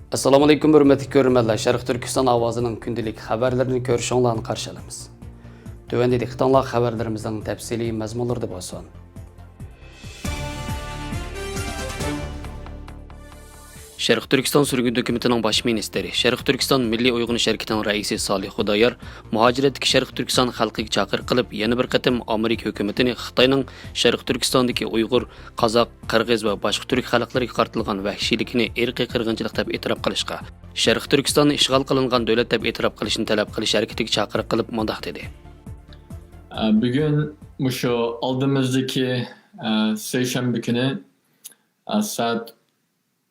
Assalomu alaykum hurmatli ko'ruvchilar. Sharq Turkiston ovozining kundalik xabarlarini ko'rishinglarni qarshi olamiz. Tövəndə diqqətinizə xəbərlərimizin təfsili məzmunları bolsun. Sharq Turkiston sürgün hökumətinin baş ministri, Sharq Turkiston Milliy Uyg'un şirkətinin rəisi Salih Xudoyor muhaciratdagi Sharq Turkiston xalqiga chaqiriq qilib, yana bir qatim Amerika hökumətini Xitoyning Sharq Turkistondagi Uyg'ur, Qozoq, Qirg'iz va boshqa turk xalqlariga qartilgan vahshiylikni irqiy qirg'inchilik deb e'tirof qilishga, Sharq Turkistonni ishg'ol qilingan davlat deb e'tirof qilishni talab qilish harakatiga chaqiriq qilib mundaq dedi. Bugün şu aldığımızdaki seyşembe günü saat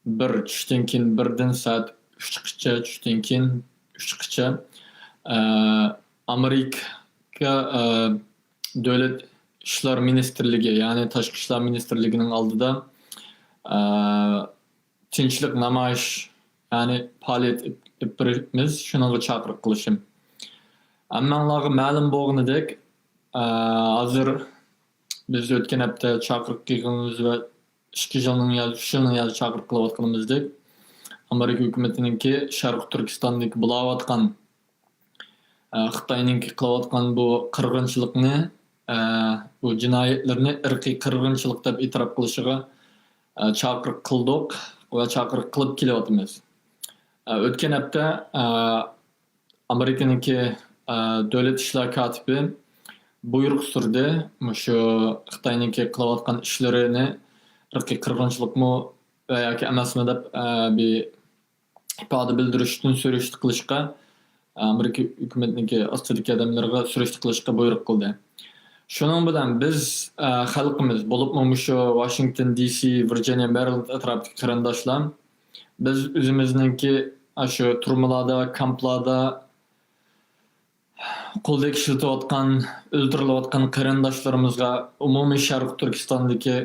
1 tushdan keyin 1dan saat 3gacha tushdan keyin 3gacha Amerika Davlat ishlar ministrligi, ya'ni Tashqi ishlar ministrligining oldida tinchlik namoyish, ya'ni faoliyat etimiz, shunga chaqiriq qilishim. Ammanlarga ma'lum bo'lganidek, hozir biz o'tgan hafta chaqiriq qilganimiz va 2 yilning chaqiriq qilayotganimizdek, Amerika hukumatiningki Sharq Turkistondagi bo'layotgan Xitoyninki qilayotgan bu qirg'inchilikni, bu jinoyatlarni irqiy qirg'inchilik deb e'tirof qilishiga chaqiriq qildik va chaqiriq qilib kelyapmiz. O'tgan hafta Amerikaninki davlat ishlar kotibi buyruq surdi, shu Xitoyninki qilayotgan ishlarini irqiy qirg'inchilikmi va yoki emasmi deb bir ifoda bildirishdan so'rashdi qilishga, Amerika hukumatiniki ostidagi odamlarga so'rashdi qilishga buyruq qildi. Shuning bilan biz xalqimiz bo'libmi shu Washington DC, Virginia, Maryland atrofidagi qarindoshlar, biz o'zimizningki shu turmalarda, kamplarda qo'lda ishlatayotgan, o'ltirilayotgan qarindoshlarimizga, umumiy Sharq Turkistondagi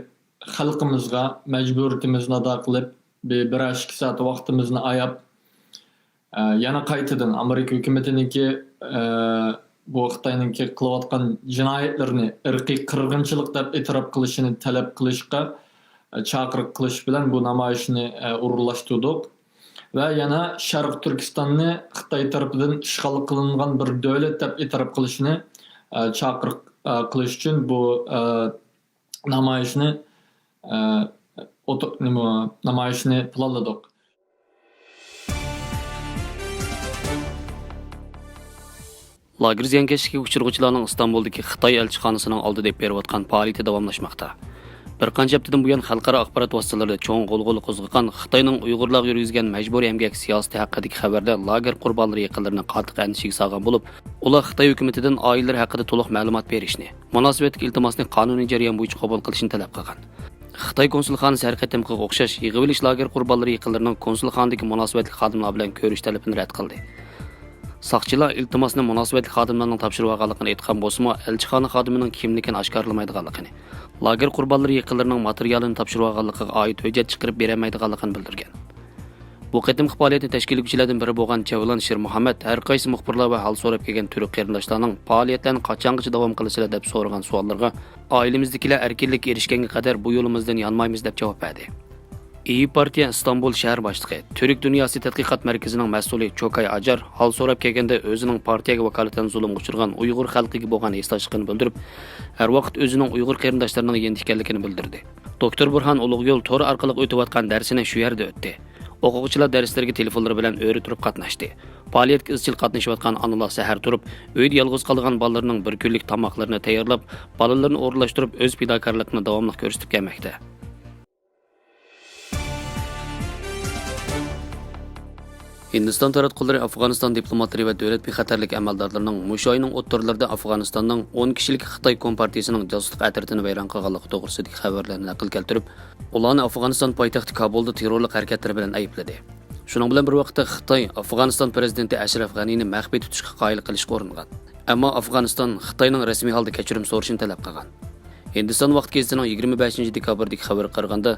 xalqimizga majburiyatimizni ado qilib, bir 2 soat vaqtimizni ayab, yana qaytadan Amerika hukumatiniki bu Xitoyninki qilayotgan jinoyatlarni irqiy qirg'inchilik deb e'tirof qilishini talab qilishga chaqiriq qilish bilan bu namoyishni o'rinlashtirdik va yana Sharq Turkistonni Xitoy tomonidan ishg'ol qilingan bir davlat deb e'tirof qilishni chaqiriq qilish uchun bu namoyishni planladik. Lager ziyonkashlikka uchirg'uvchilarning Istanbuldagi Xitoy elchixonasining oldida berayotgan faoliyati davomlashmoqda. Bir qancha haftadan buyon xalqaro axborot vositalarida cho'ng g'ulg'ula qo'zg'agan Xitoyning Uyg'urlarga yurgizgan majburiy emgak siyosati haqidagi xabarda lager qurbonlari yaqinlarini qattiq andishaga solgan bo'lib, ular Xitoy hukumatidan oilalar haqida to'liq ma'lumot berishni, munosabatdagi iltimosni qonuniy jarayon bo'yicha qabul qilishni talab qilgan. Xitoy konsulxonasi har qatimga o'xshash yig'ilish lager qurbonlari yaqinlarining konsulxonadagi munosabatli xodimlar bilan ko'rish talabini rad qildi. Saqchilar iltimosni munosabatli xodimlarning topshirib olganligini aytgan bo'lsa-mu, elchixona xodimining kimligini oshkorlamaydiganligini, lager qurbonlari yaqinlarining materialini topshirib olganligiga oid hujjat chiqarib bermaydiganligini bildirgan. Bu qatimki faoliyatni tashkil etuvchilardan biri bo'lgan Javlon Shir Muhammad har qaysi muxbirlar va hal so'rab kelgan turk qarindoshlarning faoliyatlarini qachongacha davom qilishilar deb so'ragan savollarga oilamizdagilar erkinlikka erishganga qadar bu yo'limizdan yonmaymiz deb javob berdi. İyi Partiya İstanbul shahar boshlig'i, Türk Dunyosi tadqiqot markazining mas'uli Chokay Ajar hal so'rab kelganda o'zining partiyaga vakolatan zulmga uchirgan Uyg'ur xalqiga bo'lgan esdoshligini bildirib, har vaqt o'zining Uyg'ur qarindoshlarining yanida ekanligini bildirdi. Doktor Burhan Ulug'yo'l to'r orqali o'tayotgan darsini shu yerda o'tdi. O'quvchilar darslarga telefonlar bilan o'ri turib qatnashdi. Faoliyatga izchil qatnashayotgan onalar sahar turib, uyda yolg'iz qolgan bolalarning bir kunlik tomoqlarini tayyorlab, bolalarni o'rlashtirib, o'z fidokorlikni davomli ko'rsatib kelmoqda. Hindiston taratqullari Afg'oniston diplomatlari va davlat bexatarlik amaldorlarining mushu oyning o'ttirlarida Afg'onistonning 10 kishilik Xitoy kompartiyasining josuslik atirtini vayron qilganligi to'g'risidagi xabarlarni naql keltirib, ularni Afg'oniston poytaxti Kabulda terrorlik harakatlari bilan aybladi. Shuning bilan bir vaqtda Xitoy Afg'oniston prezidenti Ashraf G'anini maxfiy tutishga qoyil qilishga uringan. Ammo Afg'oniston Xitoyning rasmiy holda kechirim so'rashini talab qilgan. Hindiston vaqt gazetining 25 dekabrdagi xabar qaraganda,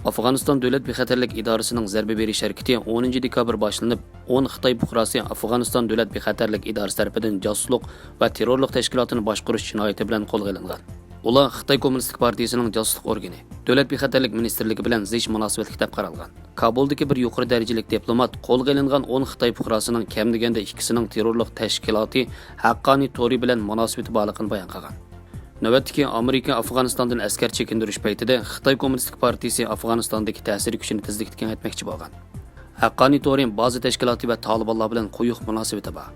Afg'oniston davlat bexatarlik idorasining zarba berish harakati 10 dekabr boshlanib, 10 Xitoy fuqarosi Afg'oniston davlat bexatarlik idorasi tomonidan josuslik va terrorlik tashkilotini boshqarish jinoyati bilan qo'lga olingan. Ular Xitoy Kommunistik Partiyasining josuslik organi, Davlat bexatarlik ministerligi bilan zich munosabatli deb qaralgan. Kabuldagi bir yuqori darajalik diplomat qo'lga olingan 10 Xitoy fuqarosining kam deganda ikkisining terrorlik tashkiloti haqqoniy tori bilan munosabati borligini bayon qilgan. Navbatdagi Amerika Afg'onistondan askar chekindirish paytida Xitoy Kommunistik Partiyasi Afg'onistondagi ta'sir kuchini tezlikda kengaytmoqchi bo'lgan. Haqqoniy tori ba'zi tashkiloti va Talibanlar bilan quyuq munosabati bor.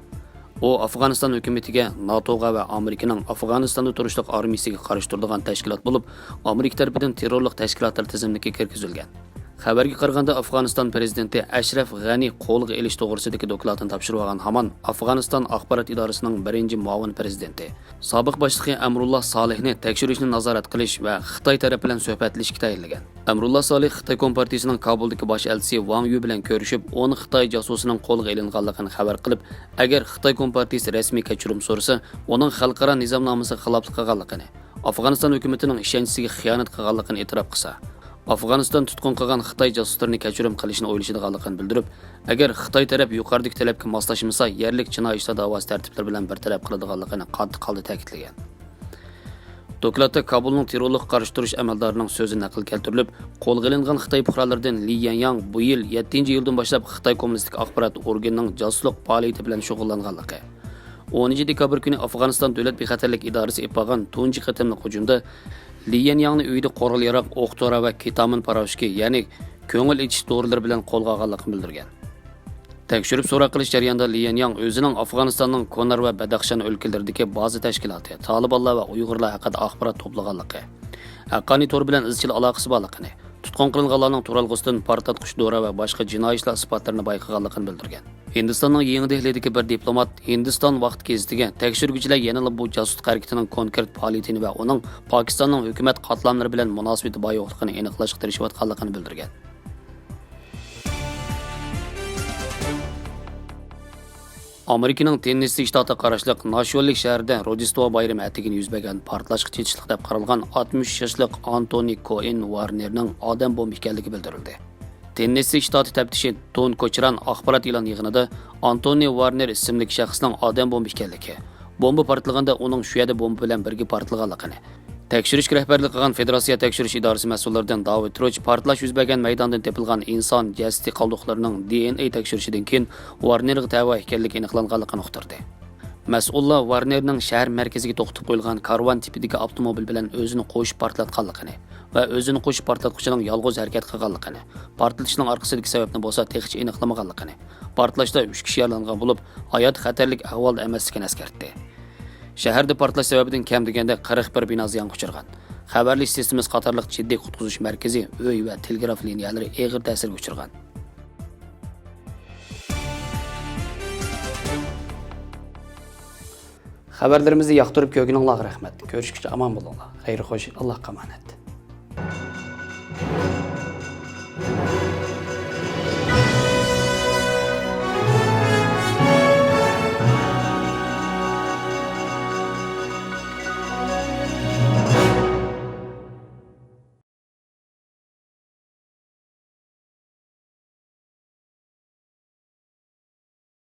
O Afg'oniston hukumatiga, NATOga va Amerikaning Afg'onistonda turishliq armiyasiga qarshi turadigan tashkilot bo'lib, Amerika tomonidan terrorlik tashkilotlar tizimiga kirgizilgan. Xabarga qaraganda Afg'oniston prezidenti Ashraf G'ani qo'lga olish to'g'risidagi dokladini topshirib olgan hamon Afg'oniston axborot idorasining birinchi muavin prezidenti, sobiq boshlig'i Amrulloh Solihni tekshirishni nazorat qilish va Xitoy tarafi bilan suhbatlashishga tayinlagan. Amrulloh Solih Xitoy Kompartiyasining Kabuldagi bosh elchisi Wang Yu bilan ko'rishib, uni Xitoy josusining qo'lga olinganligini xabar qilib, agar Xitoy Kompartiyasi rasmiy kechirim so'rasa, uning xalqaro nizomnomasiga xiloflik qilganligini, Afg'oniston hukumatining ishonchisiga xiyonat qilganligini e'tirof qilsa, Afg'oniston tutqun qilgan Xitoy josuslarini kechirim qilishni o'ylashadiganligini bildirib, agar Xitoy taraf yuqoridagi talabga moslashmasa, yerlik jinoiy ishlar da'vosi tartiblar bilan bartaraf qiladiganligini qattiq holda ta'kidlagan. Dokladda Kabulning terrorlik qarshi turish amaldorining so'zi naql keltirilib, qo'lga olingan Xitoy fuqarolaridan Li Yangyang bu yil 7-yildan boshlab Xitoy kommunistik axborot organining josuslik faoliyati bilan shug'ullanganligi. 10 dekabr kuni Afg'oniston davlat bexatarlik idorasi epag'an tunji qatimli hujumda Li Yangyangni uyida qo'riqlaroq o'q-tora va ketamin paroshki, ya'ni ko'ngil ichish dorilar bilan qo'lga olganligini bildirgan. Tekshirib so'roq qilish jarayonida Li Yangyang o'zining Afg'onistonning Konar va Badaxshan o'lkalaridagi ba'zi tashkiloti, Talibanlar va Uyg'urlar haqida axborot to'plaganligi, haqqoniy tor bilan izchil aloqasi borligini, tutqun qilinganlarning turalg'usidan portlatqich dora va boshqa jinoiy ishlar isbotlarini bayqaganligini bildirgan. Hindistonning Yangi Dehlidagi bir diplomat Hindiston vaqt gezitiga tekshiruvchilar yana bu josuslik harakatining konkret faoliyatini va uning Pokistonning hukumat qatlamlari bilan munosabati bor yo'qligini aniqlashga tirishayotganligini bildirgan. Amerikaning Tennessee shtati qarashliq Nashville shahrida Rojdestvo bayrami atigini yuz bergan portlashga chetishliq deb qaralgan 60 yoshli Anthony Cohen Warnerning odam bomba ekanligi bildirildi. Tennessee shtati taftishi Ton Kochran axborot e'lon yig'inida Anthony Warner ismli shaxsning odam bomba ekanligi, bomba portlaganda uning shu yerda bomba bilan birga portlaganligini, tekshirishga rahbarlik qilgan Federatsiya tekshirish idorasi mas'ullaridan David Troch portlash yuz bergan maydondan topilgan inson jasadi qoldiqlarining DNA tekshirishidan keyin Warnerga tava ekanligi aniqlanganligini uqtirdi. Mas'ullar Warnerning shahar markaziga to'xtatib qo'yilgan karvan tipidagi avtomobil bilan o'zini qo'shib portlatganligini va o'zini qo'shib portlatuvchining yolg'iz harakat qilganligini, portlatishning orqasidagi sababni bo'lsa texnik aniqlamaganligini, portlashda 3 kishi yaralangan bo'lib, hayot xatarlik ahvolda emasligini eskartdi. Shaharda portlash sababidan kam deganda 41 bino ziyon uchirgan. Xabarlik sistemasi qatorliq jiddiy qutqizish markazi, uy va telegraf liniyalari og'ir ta'sirga uchirgan. Xabarlarimizni yoqtirib ko'rganingizga rahmat. Ko'rishguncha omon bo'linglar. Xayr xo'sh, Allohga omonat.